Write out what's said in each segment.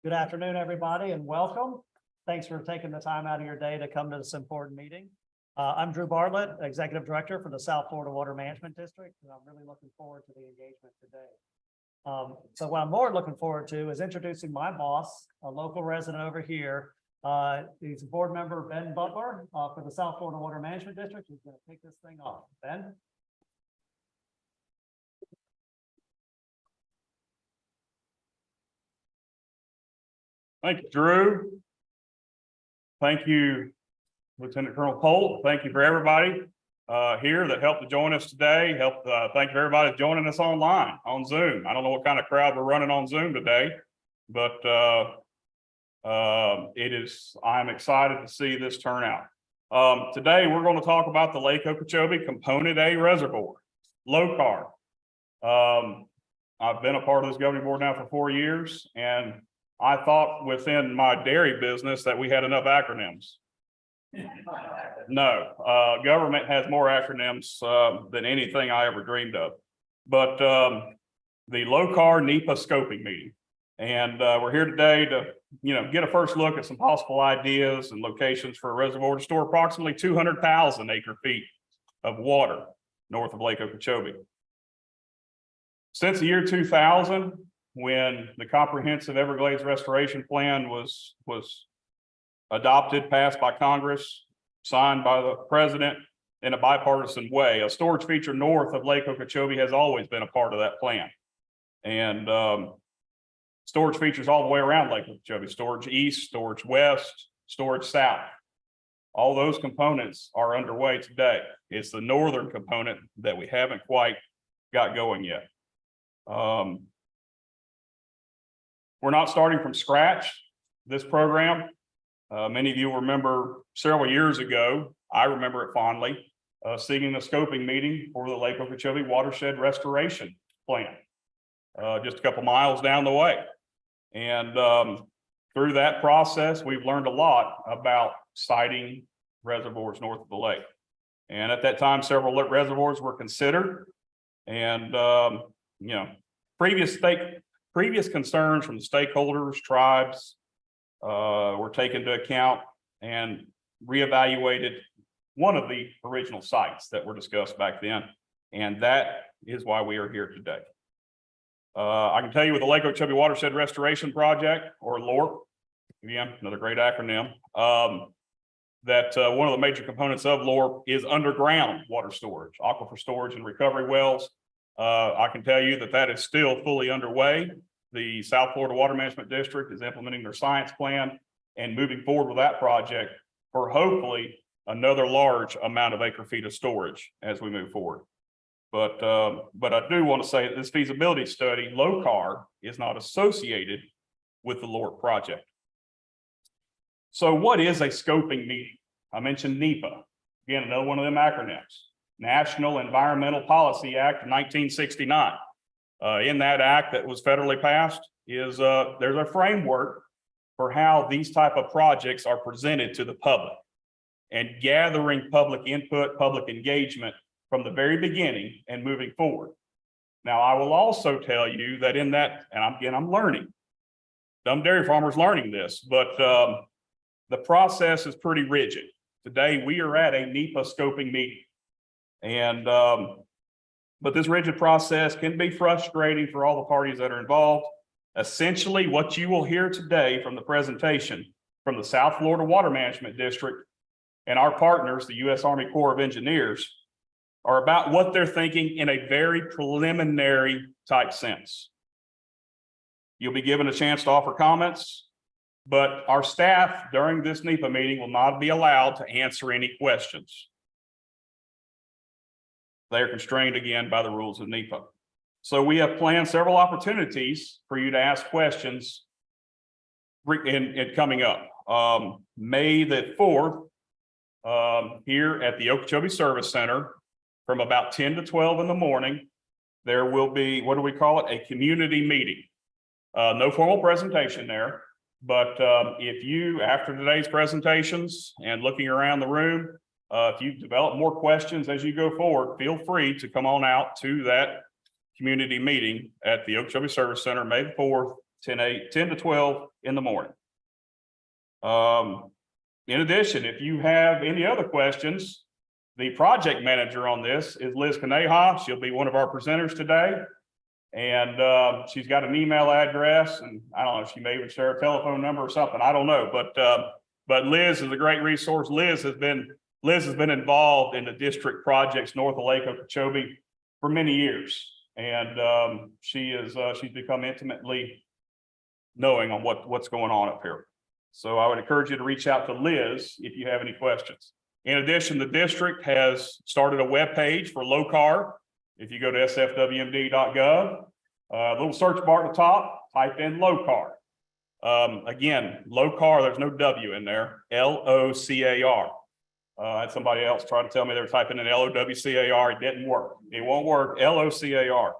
Good afternoon, everybody, and welcome. Thanks for taking the time out of your day to come to this important meeting. I'm Drew Bartlett, Executive Director for the South Florida Water Management District, and I'm really looking forward to the engagement today. So what I'm more looking forward to is introducing my boss, a local resident over here. He's board member Ben Butler for the South Florida Water Management District. He's going to kick this thing off. Ben? Thank you, Drew. Thank you, Lieutenant Colonel Polt. Thank you for everybody here that helped to join us today. Thank you for everybody joining us online on Zoom. I don't know what kind of crowd we're running on Zoom today, but I'm excited to see this turn out. Today, we're going to talk about the Lake Okeechobee Component A Reservoir, LOCAR. I've been a part of this governing board now for 4 years, and I thought within my dairy business that we had enough acronyms. No, government has more acronyms than anything I ever dreamed of. But the LOCAR NEPA scoping meeting. And we're here today to, get a first look at some possible ideas and locations for a reservoir to store approximately 200,000 acre feet of water north of Lake Okeechobee. Since the year 2000, when the comprehensive Everglades restoration plan was adopted, passed by Congress, signed by the president in a bipartisan way, a storage feature north of Lake Okeechobee has always been a part of that plan. And storage features all the way around Lake Okeechobee: storage east, storage west, storage south. All those components are underway today. It's the northern component that we haven't quite got going yet. We're not starting from scratch. This program, many of you remember several years ago, I remember it fondly, seeing a scoping meeting for the Lake Okeechobee Watershed Restoration Plan, just a couple miles down the way. And through that process, we've learned a lot about siting reservoirs north of the lake. And at that time, several reservoirs were considered, and previous concerns from the stakeholders, tribes, were taken into account and reevaluated one of the original sites that were discussed back then. And that is why we are here today. I can tell you with the Lake Okeechobee Watershed Restoration Project, or LORP, again, another great acronym, that one of the major components of LORP is underground water storage, aquifer storage and recovery wells. I can tell you that that is still fully underway. The South Florida Water Management District is implementing their science plan and moving forward with that project for hopefully another large amount of acre feet of storage as we move forward. But I do want to say that this feasibility study, LOCAR, is not associated with the LORP project. So what is a scoping meeting? I mentioned NEPA. Again, another one of them acronyms. National Environmental Policy Act of 1969. In that act that was federally passed is there's a framework for how these type of projects are presented to the public, and gathering public input, public engagement from the very beginning and moving forward. Now, I will also tell you that in that, and I'm learning, dumb dairy farmers learning this, but the process is pretty rigid. Today, we are at a NEPA scoping meeting. And but this rigid process can be frustrating for all the parties that are involved. Essentially, what you will hear today from the presentation from the South Florida Water Management District and our partners, the U.S. Army Corps of Engineers, are about what they're thinking in a very preliminary type sense. You'll be given a chance to offer comments, but our staff during this NEPA meeting will not be allowed to answer any questions. They are constrained again by the rules of NEPA. So we have planned several opportunities for you to ask questions in coming up. May the 4th, here at the Okeechobee Service Center, from about 10 to 12 in the morning, there will be, what do we call it? A community meeting. No formal presentation there, but if you, after today's presentations and looking around the room, if you develop more questions as you go forward, feel free to come on out to that community meeting at the Okeechobee Service Center, May the 4th 10 to 12 in the morning. In addition, if you have any other questions, the project manager on this is Liz Kaneha. She'll be one of our presenters today. And she's got an email address, and I don't know if she may even share a telephone number or something. I don't know, but Liz is a great resource. Liz has been involved in the district projects north of Lake Okeechobee for many years, and she's become intimately knowing on what's going on up here. So I would encourage you to reach out to Liz if you have any questions. In addition, the district has started a web page for LOCAR. If you go to sfwmd.gov, little search bar at the top, type in LOCAR. Again, LOCAR, there's no W in there, LOCAR. I had somebody else try to tell me they were typing in LOWCAR. It didn't work. It won't work, LOCAR.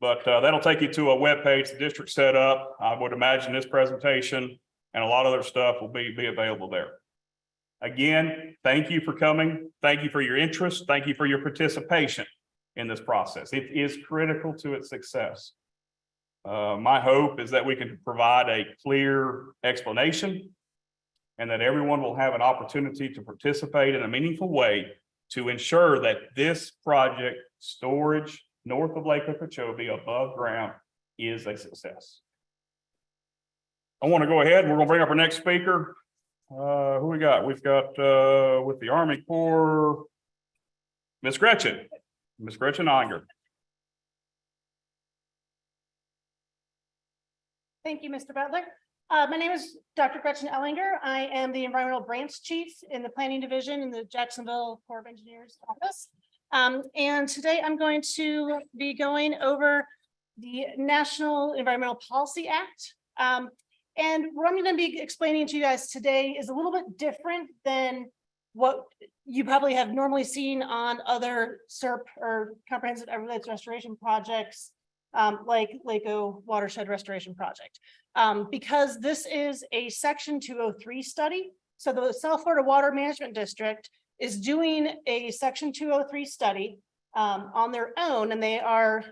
But that'll take you to a web page the district set up. I would imagine this presentation and a lot of other stuff will be available there. Again, thank you for coming. Thank you for your interest. Thank you for your participation in this process. It is critical to its success. My hope is that we can provide a clear explanation and that everyone will have an opportunity to participate in a meaningful way to ensure that this project, storage north of Lake Okeechobee above ground, is a success. I want to go ahead and we're going to bring up our next speaker. Who we got? We've got with the Army Corps, Miss Gretchen Onger. Thank you, Mr. Butler. My name is Dr. Gretchen Ellinger. I am the Environmental Branch Chief in the Planning Division in the Jacksonville Corps of Engineers office. And today I'm going to be going over the National Environmental Policy Act. And what I'm going to be explaining to you guys today is a little bit different than what you probably have normally seen on other SERP or comprehensive Everglades restoration projects, like Lako Watershed Restoration Project, because this is a Section 203 study. So the South Florida Water Management District is doing a Section 203 study on their own, and they are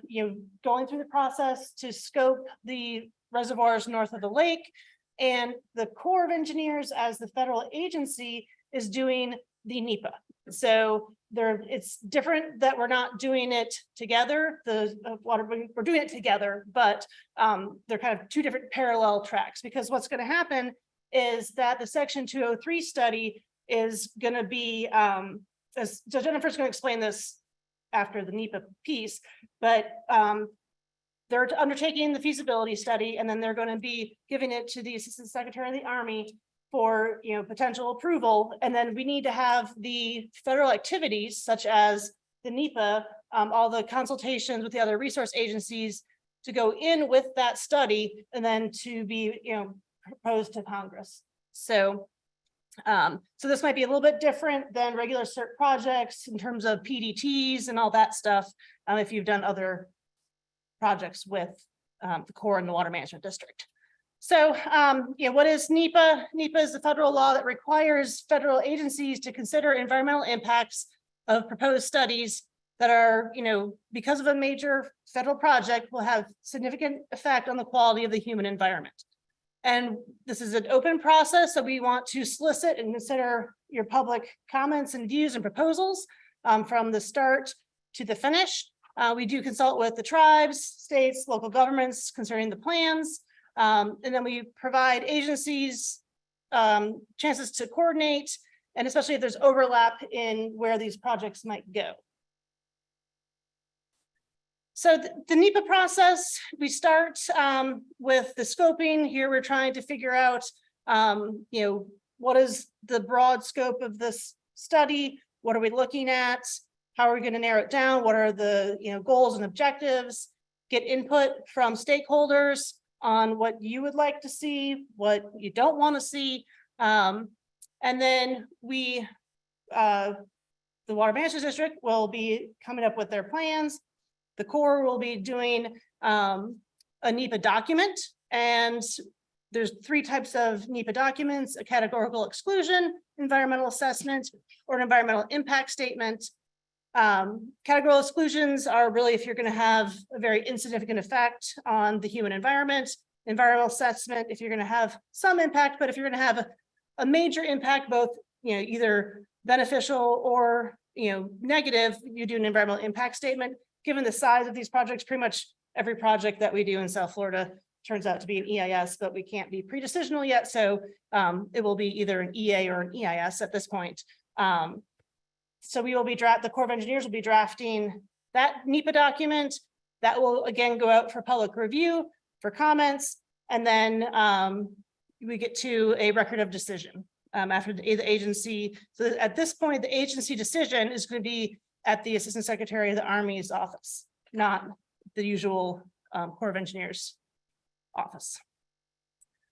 going through the process to scope the reservoirs north of the lake, and the Corps of Engineers as the federal agency is doing the NEPA. So it's different that we're not doing it together. We're doing it together, but they're kind of two different parallel tracks, because what's going to happen is that the Section 203 study is going to be, so Jennifer's going to explain this after the NEPA piece, but they're undertaking the feasibility study, and then they're going to be giving it to the Assistant Secretary of the Army for potential approval. And then we need to have the federal activities such as the NEPA, all the consultations with the other resource agencies to go in with that study, and then to be proposed to Congress. So so this might be a little bit different than regular CERT projects in terms of PDTs and all that stuff, if you've done other projects with the Corps and the Water Management District. So, what is NEPA? NEPA is the federal law that requires federal agencies to consider environmental impacts of proposed studies that are, because of a major federal project, will have significant effect on the quality of the human environment. And this is an open process, so we want to solicit and consider your public comments and views and proposals from the start to the finish. We do consult with the tribes, states, local governments concerning the plans. And then we provide agencies chances to coordinate, and especially if there's overlap in where these projects might go. So the NEPA process, we start with the scoping. Here we're trying to figure out, what is the broad scope of this study? What are we looking at? How are we going to narrow it down? What are the goals and objectives? Get input from stakeholders on what you would like to see, what you don't want to see. And then we, the Water Management District, will be coming up with their plans. The Corps will be doing a NEPA document, and there's three types of NEPA documents: a categorical exclusion, environmental assessment, or an environmental impact statement. Categorical exclusions are really if you're going to have a very insignificant effect on the human environment. environmental assessment if you're going to have some impact, but if you're going to have a major impact, both, either beneficial or, negative, you do an environmental impact statement. Given the size of these projects, pretty much every project that we do in South Florida turns out to be an EIS, but we can't be pre-decisional yet. So it will be either an EA or an EIS at this point. So we will be the Corps of Engineers will be drafting that NEPA document. That will again go out for public review, for comments, and then we get to a record of decision after the agency. So at this point, the agency decision is going to be at the Assistant Secretary of the Army's office, not the usual Corps of Engineers office.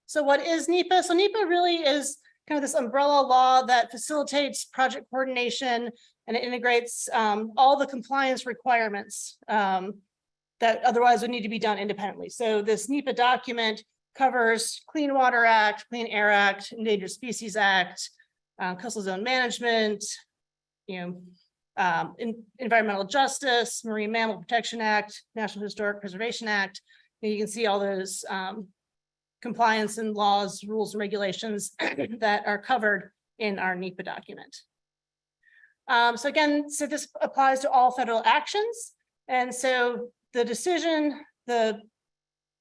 So what is NEPA? So NEPA really is kind of this umbrella law that facilitates project coordination, and it integrates all the compliance requirements that otherwise would need to be done independently. So this NEPA document covers Clean Water Act, Clean Air Act, Endangered Species Act, Coastal Zone Management, Environmental Justice, Marine Mammal Protection Act, National Historic Preservation Act. And you can see all those compliance and laws, rules, and regulations that are covered in our NEPA document. So again, so this applies to all federal actions. And so the decision, the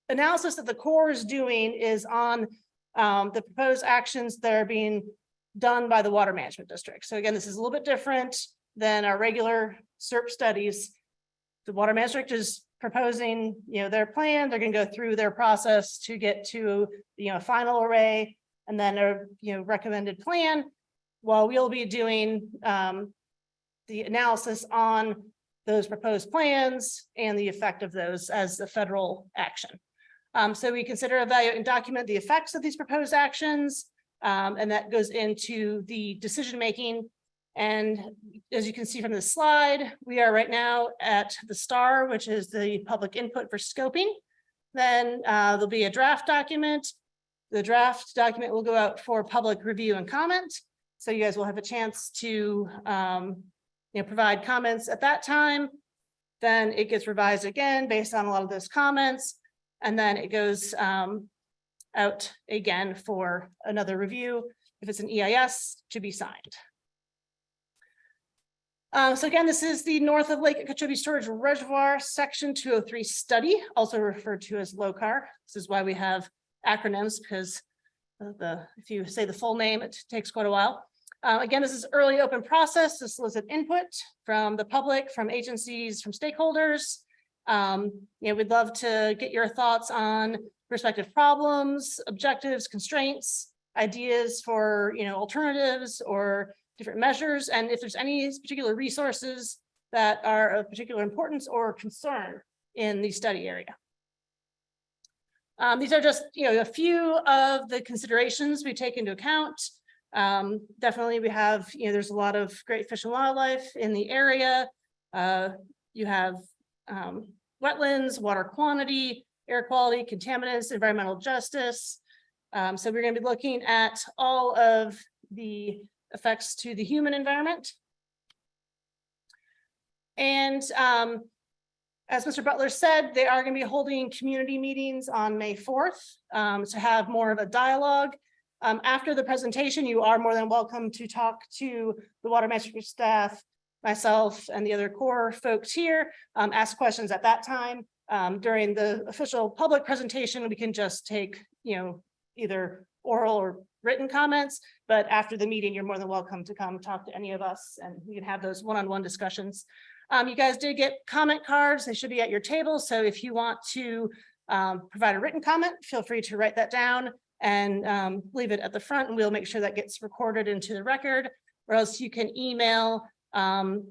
analysis that the Corps is doing is on the proposed actions that are being done by the Water Management District. So again, this is a little bit different than our regular SERP studies. The Water Management District is proposing, their plan. They're going to go through their process to get to, final array and then a, recommended plan, while we'll be doing the analysis on those proposed plans and the effect of those as the federal action. So we consider, evaluate, and document the effects of these proposed actions, and that goes into the decision-making. And as you can see from the slide, we are right now at the STAR, which is the public input for scoping. Then there'll be a draft document. The draft document will go out for public review and comment. So you guys will have a chance to provide comments at that time. Then it gets revised again based on a lot of those comments. And then it goes out again for another review. If it's an EIS, to be signed. So again, this is the north of Lake Okeechobee Storage Reservoir Section 203 study, also referred to as LOCAR. This is why we have acronyms, because if you say the full name, it takes quite a while. Again, this is early open process to solicit input from the public, from agencies, from stakeholders. We'd love to get your thoughts on prospective problems, objectives, constraints, ideas for alternatives or different measures, and if there's any particular resources that are of particular importance or concern in the study area. These are just a few of the considerations we take into account. Definitely we have, there's a lot of great fish and wildlife in the area. You have wetlands, water quantity, air quality, contaminants, environmental justice. So we're going to be looking at all of the effects to the human environment. And as Mr. Butler said, they are going to be holding community meetings on May 4th to have more of a dialogue. After the presentation, you are more than welcome to talk to the Water Management staff, myself, and the other Corps folks here, ask questions at that time. During the official public presentation, we can just take, either oral or written comments, but after the meeting, you're more than welcome to come talk to any of us, and we can have those one-on-one discussions. You guys did get comment cards. They should be at your table. So if you want to provide a written comment, feel free to write that down and leave it at the front, and we'll make sure that gets recorded into the record, or else you can email the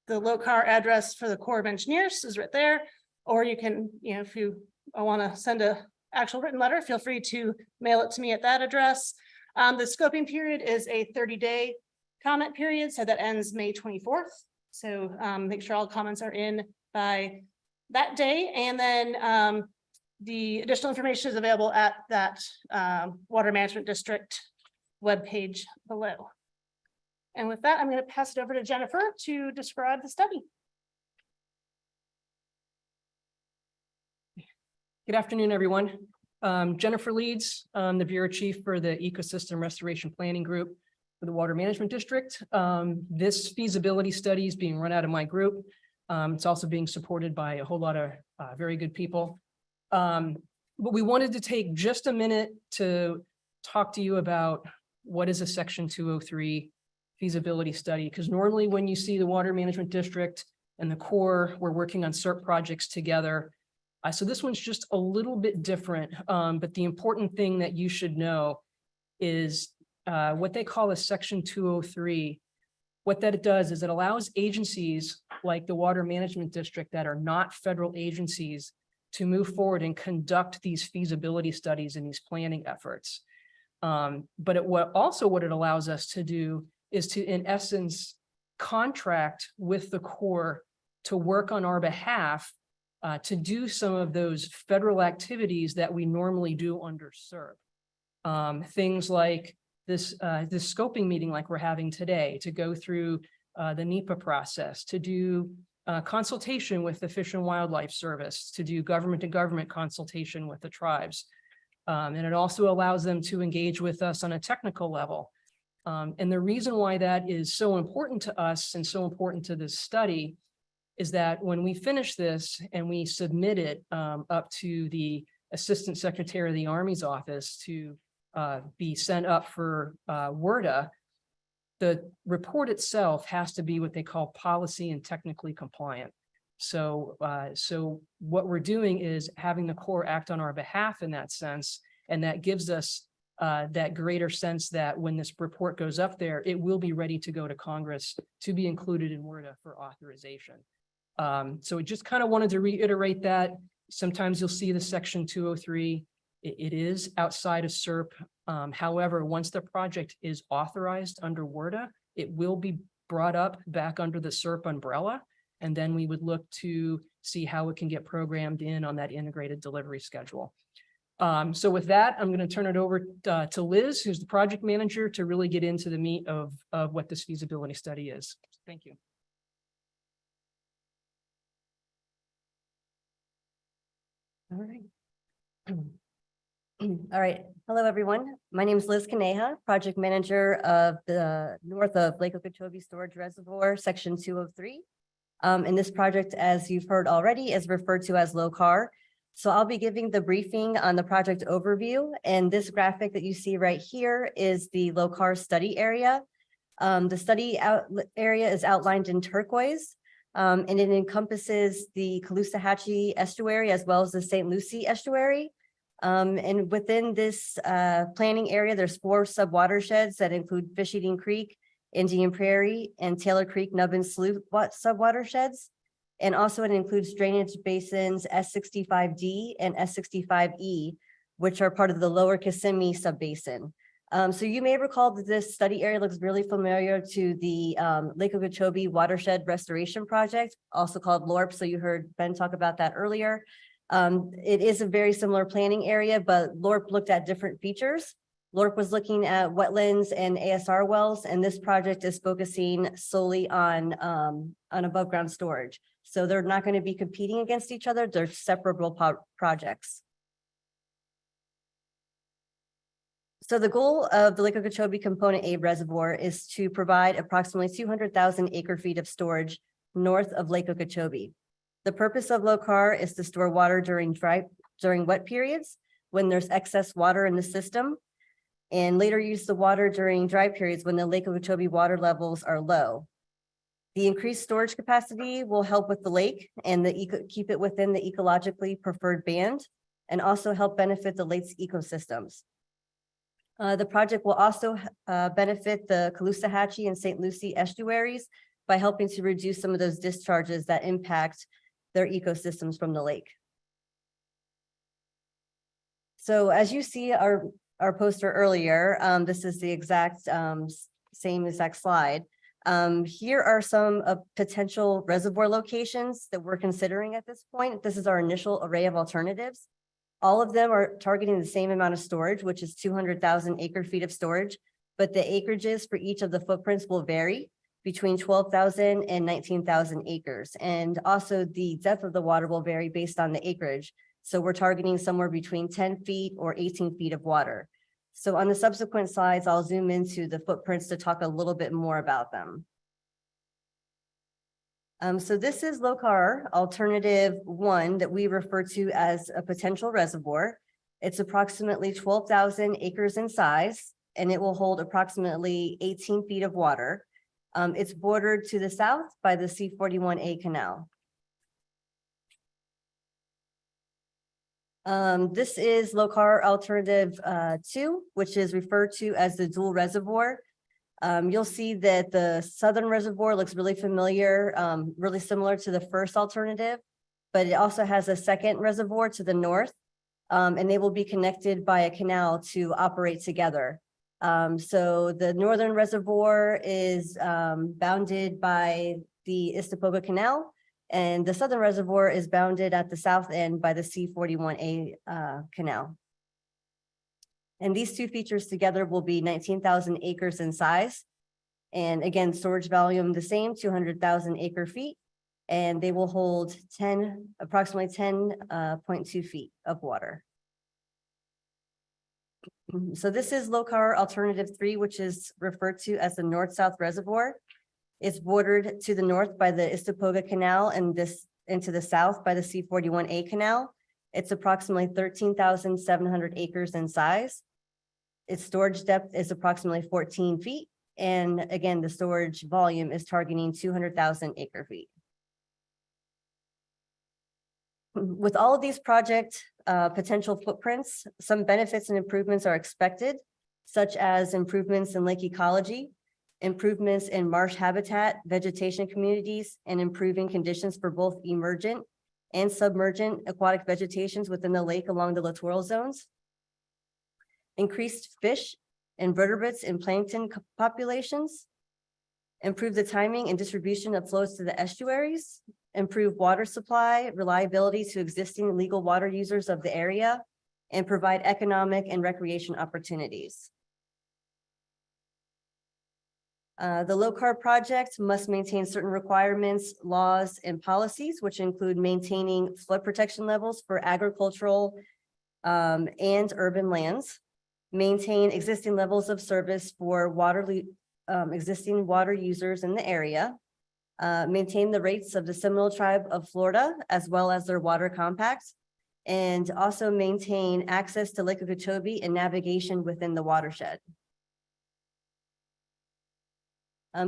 LOCAR address for the Corps of Engineers is right there, or you can, if you want to send a actual written letter, feel free to mail it to me at that address. The scoping period is a 30-day comment period, so that ends May 24th. So make sure all comments are in by that day, and then the additional information is available at that Water Management District webpage below. And with that, I'm going to pass it over to Jennifer to describe the study. Good afternoon, everyone. Jennifer Leeds, I'm the Bureau Chief for the Ecosystem Restoration Planning Group for the Water Management District. This feasibility study is being run out of my group. It's also being supported by a whole lot of very good people. But we wanted to take just a minute to talk to you about what is a Section 203 feasibility study, because normally when you see the Water Management District and the Corps, we're working on CERP projects together. So this one's just a little bit different, but the important thing that you should know is what they call a Section 203. What that does is it allows agencies like the Water Management District that are not federal agencies to move forward and conduct these feasibility studies and these planning efforts. But what it allows us to do is to, in essence, contract with the Corps to work on our behalf to do some of those federal activities that we normally do under CERP. Things like this scoping meeting like we're having today, to go through the NEPA process, to do consultation with the Fish and Wildlife Service, to do government-to-government consultation with the tribes. And it also allows them to engage with us on a technical level. And the reason why that is so important to us and so important to this study is that when we finish this and we submit it up to the Assistant Secretary of the Army's office to be sent up for WRDA, the report itself has to be what they call policy and technically compliant. So what we're doing is having the Corps act on our behalf in that sense, and that gives us that greater sense that when this report goes up there, it will be ready to go to Congress to be included in WRDA for authorization. So I just kind of wanted to reiterate that. Sometimes you'll see the Section 203. It is outside of CERP. However, once the project is authorized under WRDA, it will be brought up back under the CERP umbrella. And then we would look to see how it can get programmed in on that integrated delivery schedule. So with that, I'm going to turn it over to Liz, who's the project manager, to really get into the meat of what this feasibility study is. Thank you. All right. All right. Hello, everyone. My name is Liz Caneja, project manager of the north of Lake Okeechobee Storage Reservoir, Section 203. And this project, as you've heard already, is referred to as LOCAR. So I'll be giving the briefing on the project overview. And this graphic that you see right here is the LOCAR study area. The study area is outlined in turquoise. And it encompasses the Caloosahatchee estuary as well as the St. Lucie estuary. And within this planning area, there's 4 subwatersheds that include Fish Eating Creek, Indian Prairie, and Taylor Creek Nubbin Slough subwatersheds. And also it includes drainage basins S65D and S65E, which are part of the Lower Kissimmee subbasin. So you may recall that this study area looks really familiar to the Lake Okeechobee Watershed Restoration Project, also called LORP. So you heard Ben talk about that earlier. It is a very similar planning area, but LORP looked at different features. LORP was looking at wetlands and ASR wells, and this project is focusing solely on above ground storage. So they're not going to be competing against each other. They're separable projects. So the goal of the Lake Okeechobee Component A reservoir is to provide approximately 200,000 acre feet of storage north of Lake Okeechobee. The purpose of LOCAR is to store water during wet periods when there's excess water in the system, and later use the water during dry periods when the Lake Okeechobee water levels are low. The increased storage capacity will help with the lake and keep it within the ecologically preferred band, and also help benefit the lake's ecosystems. The project will also benefit the Caloosahatchee and St. Lucie estuaries by helping to reduce some of those discharges that impact their ecosystems from the lake. So as you see our poster earlier, this is the same exact slide. Here are some potential reservoir locations that we're considering at this point. This is our initial array of alternatives. All of them are targeting the same amount of storage, which is 200,000 acre feet of storage, but the acreages for each of the footprints will vary between 12,000 and 19,000 acres. And also the depth of the water will vary based on the acreage. So we're targeting somewhere between 10 feet or 18 feet of water. So on the subsequent slides, I'll zoom into the footprints to talk a little bit more about them. So this is LOCAR alternative 1 that we refer to as a potential reservoir. It's approximately 12,000 acres in size, and it will hold approximately 18 feet of water. It's bordered to the south by the C41A canal. This is LOCAR alternative 2, which is referred to as the dual reservoir. You'll see that the southern reservoir looks really familiar, really similar to the first alternative, but it also has a second reservoir to the north, and they will be connected by a canal to operate together. So the northern reservoir is bounded by the Istapoga Canal, and the southern reservoir is bounded at the south end by the C41A canal. And these two features together will be 19,000 acres in size. And again, storage volume the same, 200,000 acre feet, and they will hold approximately 10.2 feet of water. So this is LOCAR alternative 3, which is referred to as the north-south reservoir. It's bordered to the north by the Istapoga Canal and to the south by the C41A canal. It's approximately 13,700 acres in size. Its storage depth is approximately 14 feet. And again, the storage volume is targeting 200,000 acre feet. With all of these project potential footprints, some benefits and improvements are expected, such as improvements in lake ecology, improvements in marsh habitat, vegetation communities, and improving conditions for both emergent and submergent aquatic vegetations within the lake along the littoral zones. Increased fish, invertebrates, and plankton populations. Improve the timing and distribution of flows to the estuaries. Improve water supply, reliability to existing legal water users of the area, and provide economic and recreation opportunities. The LOCAR project must maintain certain requirements, laws, and policies, which include maintaining flood protection levels for agricultural and urban lands, maintain existing levels of service for existing water users in the area, maintain the rates of the Seminole Tribe of Florida, as well as their water compacts, and also maintain access to Lake Okeechobee and navigation within the watershed.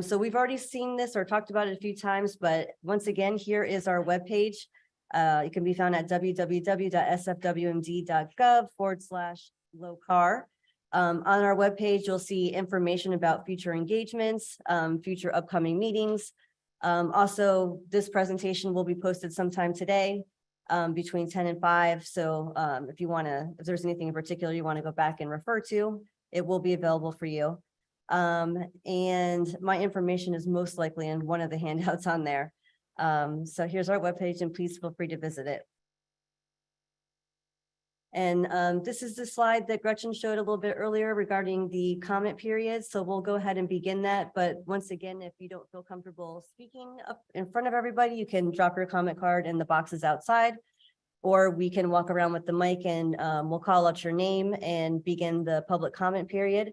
So we've already seen this or talked about it a few times, but once again, here is our webpage. It can be found at www.sfwmd.gov/LOCAR. On our webpage, you'll see information about future engagements, future upcoming meetings. Also, this presentation will be posted sometime today between 10 and 5. So if there's anything in particular you want to go back and refer to, it will be available for you. And my information is most likely in one of the handouts on there. So here's our webpage, and please feel free to visit it. And this is the slide that Gretchen showed a little bit earlier regarding the comment period. So we'll go ahead and begin that. But once again, if you don't feel comfortable speaking up in front of everybody, you can drop your comment card in the boxes outside, or we can walk around with the mic and we'll call out your name and begin the public comment period.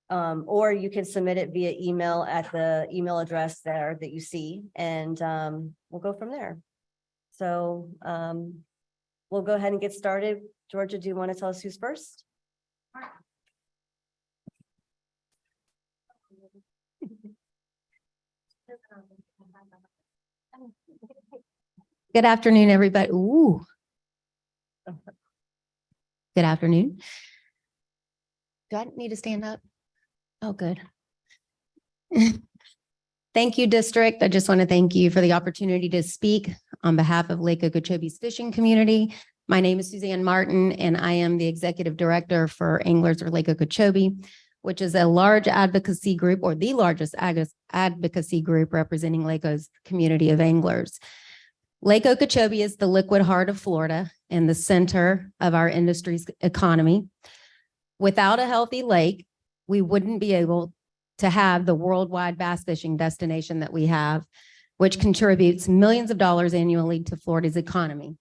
Or you can submit it via email at the email address there that you see, and we'll go from there. So we'll go ahead and get started. Georgia, do you want to tell us who's first? Good afternoon, everybody. Ooh. Good afternoon. Do I need to stand up? Oh, good. Thank you, district. I just want to thank you for the opportunity to speak on behalf of Lake Okeechobee's fishing community. My name is Suzanne Martin, and I am the executive director for Anglers of Lake Okeechobee, which is a large advocacy group, or the largest advocacy group representing Lake's community of anglers. Lake Okeechobee is the liquid heart of Florida and the center of our industry's economy. Without a healthy lake, we wouldn't be able to have the worldwide bass fishing destination that we have, which contributes millions of dollars annually to Florida's economy.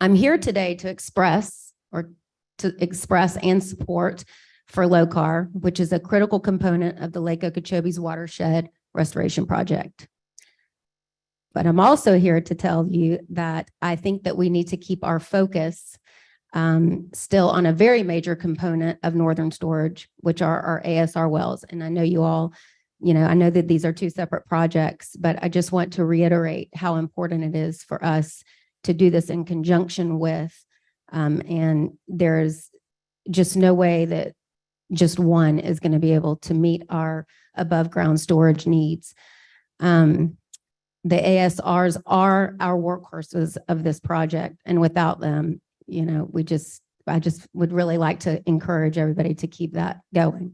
I'm here today to express and support for LOCAR, which is a critical component of the Lake Okeechobee's watershed restoration project. But I'm also here to tell you that I think that we need to keep our focus still on a very major component of northern storage, which are our ASR wells. And I know you all, I know that these are two separate projects, but I just want to reiterate how important it is for us to do this in conjunction with, and there's just no way that just one is going to be able to meet our above ground storage needs. The ASRs are our workhorses of this project, and without them, I just would really like to encourage everybody to keep that going.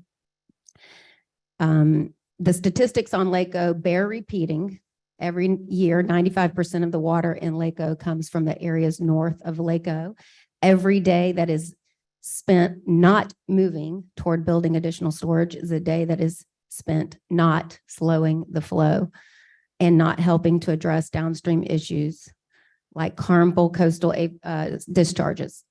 The statistics on Lake O bear repeating. Every year, 95% of the water in Lake O comes from the areas north of Lake O. Every day that is spent not moving toward building additional storage is a day that is spent not slowing the flow and not helping to address downstream issues like harmful coastal discharges.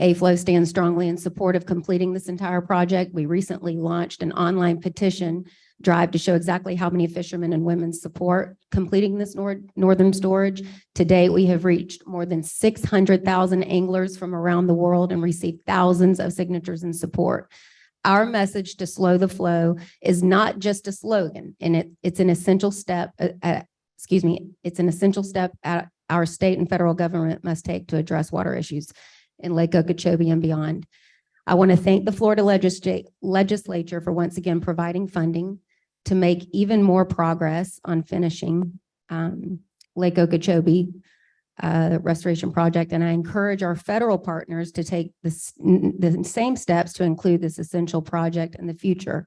AFLO stands strongly in support of completing this entire project. We recently launched an online petition drive to show exactly how many fishermen and women support completing this northern storage. To date, we have reached more than 600,000 anglers from around the world and received thousands of signatures in support. Our message to slow the flow is not just a slogan, and it's an essential step. It's an essential step our state and federal government must take to address water issues in Lake Okeechobee and beyond. I want to thank the Florida legislature for once again providing funding to make even more progress on finishing Lake Okeechobee restoration project. And I encourage our federal partners to take the same steps to include this essential project in the future.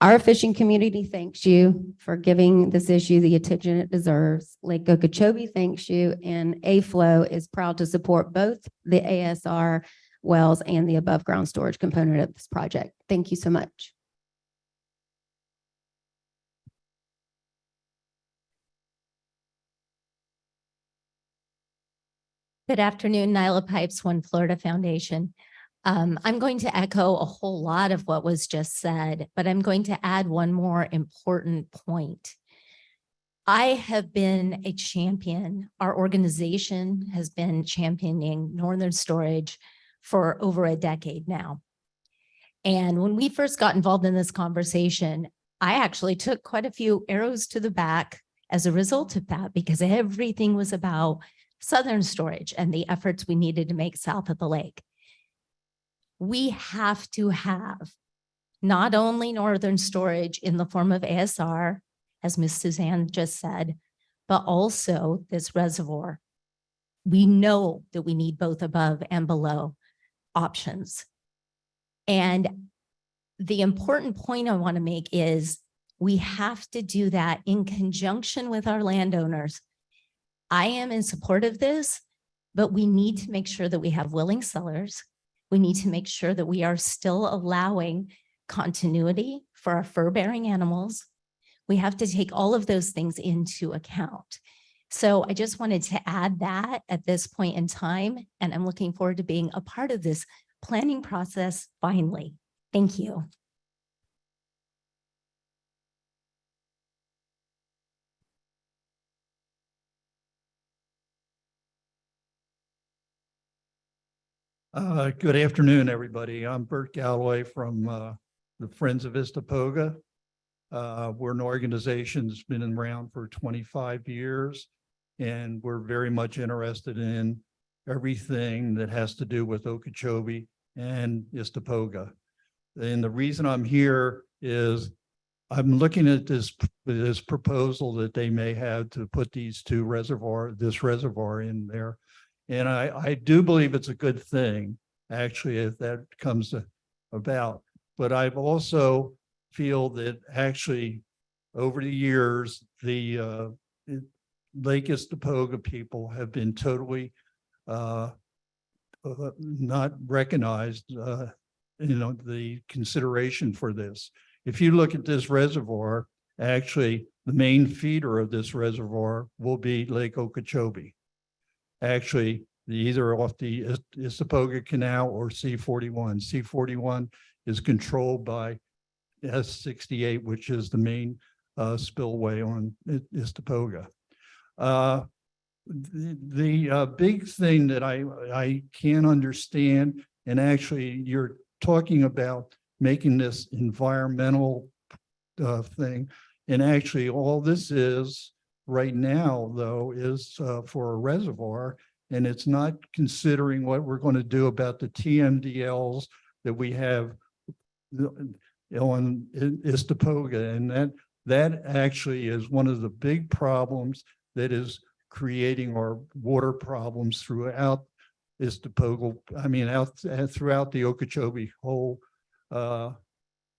Our fishing community thanks you for giving this issue the attention it deserves. Lake Okeechobee thanks you, and AFLO is proud to support both the ASR wells and the above ground storage component of this project. Thank you so much. Good afternoon, Nyla Pipes, One Florida Foundation. I'm going to echo a whole lot of what was just said, but I'm going to add one more important point. I have been a champion. Our organization has been championing northern storage for over a decade now. And when we first got involved in this conversation, I actually took quite a few arrows to the back as a result of that, because everything was about southern storage and the efforts we needed to make south of the lake. We have to have not only northern storage in the form of ASR, as Ms. Suzanne just said, but also this reservoir. We know that we need both above and below options. And the important point I want to make is we have to do that in conjunction with our landowners. I am in support of this, but we need to make sure that we have willing sellers. We need to make sure that we are still allowing continuity for our fur-bearing animals. We have to take all of those things into account. So I just wanted to add that at this point in time, and I'm looking forward to being a part of this planning process finally. Thank you. Good afternoon, everybody. I'm Bert Galloway from the Friends of Istapoga. We're an organization that's been around for 25 years, and we're very much interested in everything that has to do with Okeechobee and Istapoga. And the reason I'm here is I'm looking at this proposal that they may have to put this reservoir in there. And I do believe it's a good thing, actually, if that comes about. But I've also feel that actually over the years, the Lake Istapoga people have been totally not recognized, the consideration for this. If you look at this reservoir, Actually, the main feeder of this reservoir will be Lake Okeechobee. Actually, either off the Istapoga Canal or C-41. C-41 is controlled by S-68, which is the main spillway on Istapoga. The big thing that I can't understand, and actually you're talking about making this environmental thing, and actually all this is right now though is for a reservoir, and it's not considering what we're going to do about the TMDLs that we have on Istapoga, and that actually is one of the big problems that is creating our water problems throughout Istapoga. I mean, throughout the Okeechobee whole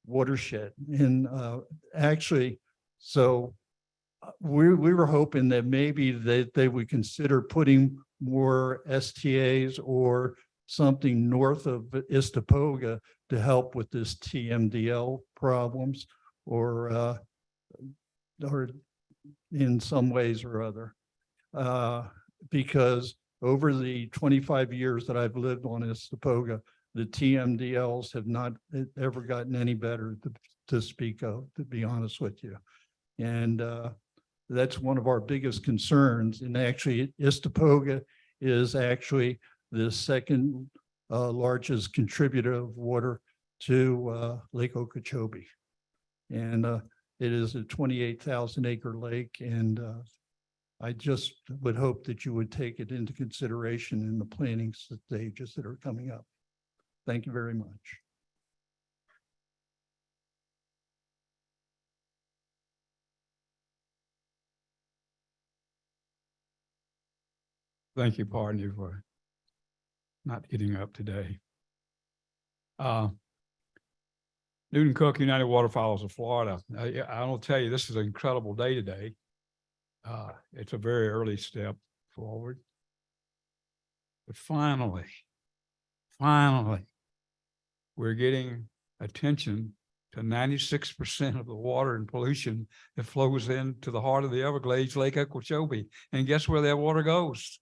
watershed. And actually, so we were hoping that maybe they would consider putting more STAs or something north of Istapoga to help with this TMDL problems, or in some ways or other. Because over the 25 years that I've lived on Istapoga, the TMDLs have not ever gotten any better to speak of, to be honest with you. And that's one of our biggest concerns. And actually, Istapoga is actually the second largest contributor of water to Lake Okeechobee. And it is a 28,000 acre lake. And I just would hope that you would take it into consideration in the planning stages that are coming up. Thank you very much. Thank you, pardon you, for not getting up today. Newton Cook, United Waterfowlers of Florida. I will tell you, this is an incredible day today. It's a very early step forward. But finally, we're getting attention to 96% of the water and pollution that flows into the heart of the Everglades, Lake Okeechobee. And guess where that water goes?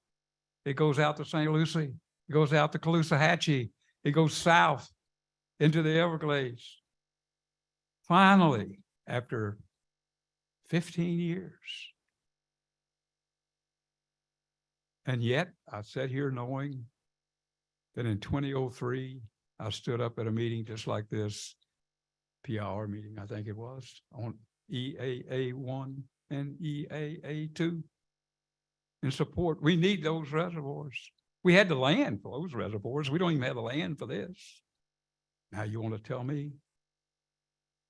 It goes out to St. Lucie. It goes out to Caloosahatchee. It goes south into the Everglades. Finally, after 15 years. And yet I sat here knowing that in 2003, I stood up at a meeting just like this, PR meeting, I think it was, on EAA1 and EAA2 in support. We need those reservoirs. We had the land for those reservoirs. We don't even have the land for this. Now you want to tell me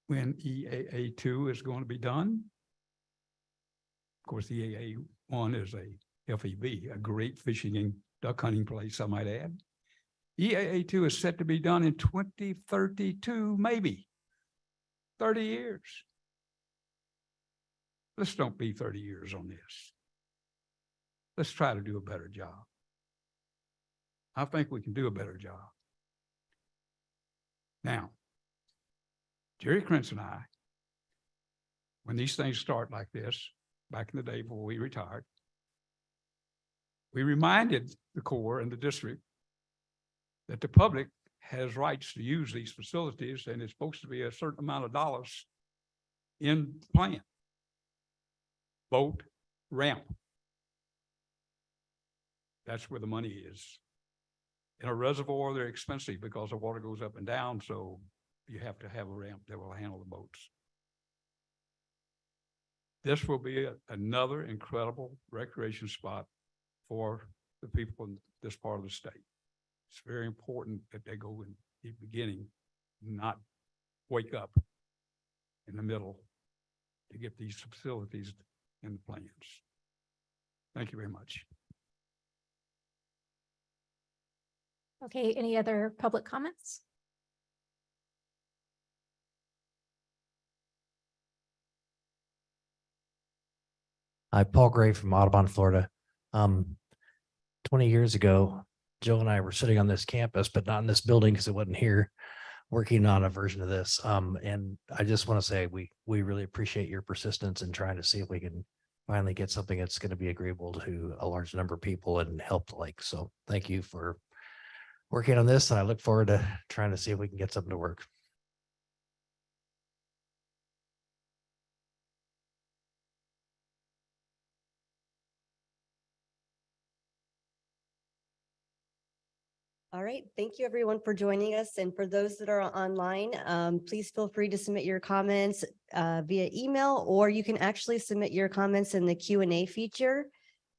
when EAA2 is going to be done? Of course, EAA1 is a FEB, a great fishing and duck hunting place, I might add. EAA2 is set to be done in 2032, maybe 30 years. Let's don't be 30 years on this. Let's try to do a better job. I think we can do a better job. Now, Jerry Krentz and I, when these things start like this, back in the day before we retired, we reminded the Corps and the district that the public has rights to use these facilities, and it's supposed to be a certain amount of dollars in the plan. Boat ramp. That's where the money is. In a reservoir, they're expensive because the water goes up and down, so you have to have a ramp that will handle the boats. This will be another incredible recreation spot for the people in this part of the state. It's very important that they go in the beginning, not wake up in the middle to get these facilities in the plans. Thank you very much. Okay, any other public comments? Hi, Paul Gray from Audubon, Florida. 20 years ago, Joe and I were sitting on this campus, but not in this building because it wasn't here, working on a version of this. And I just want to say, we really appreciate your persistence in trying to see if we can finally get something that's going to be agreeable to a large number of people and help the lake. So thank you for working on this, and I look forward to trying to see if we can get something to work. All right, thank you everyone for joining us. And for those that are online, please feel free to submit your comments via email, or you can actually submit your comments in the Q&A feature.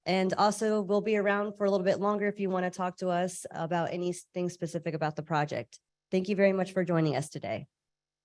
And also we'll be around for a little bit longer if you want to talk to us about anything specific about the project. Thank you very much for joining us today.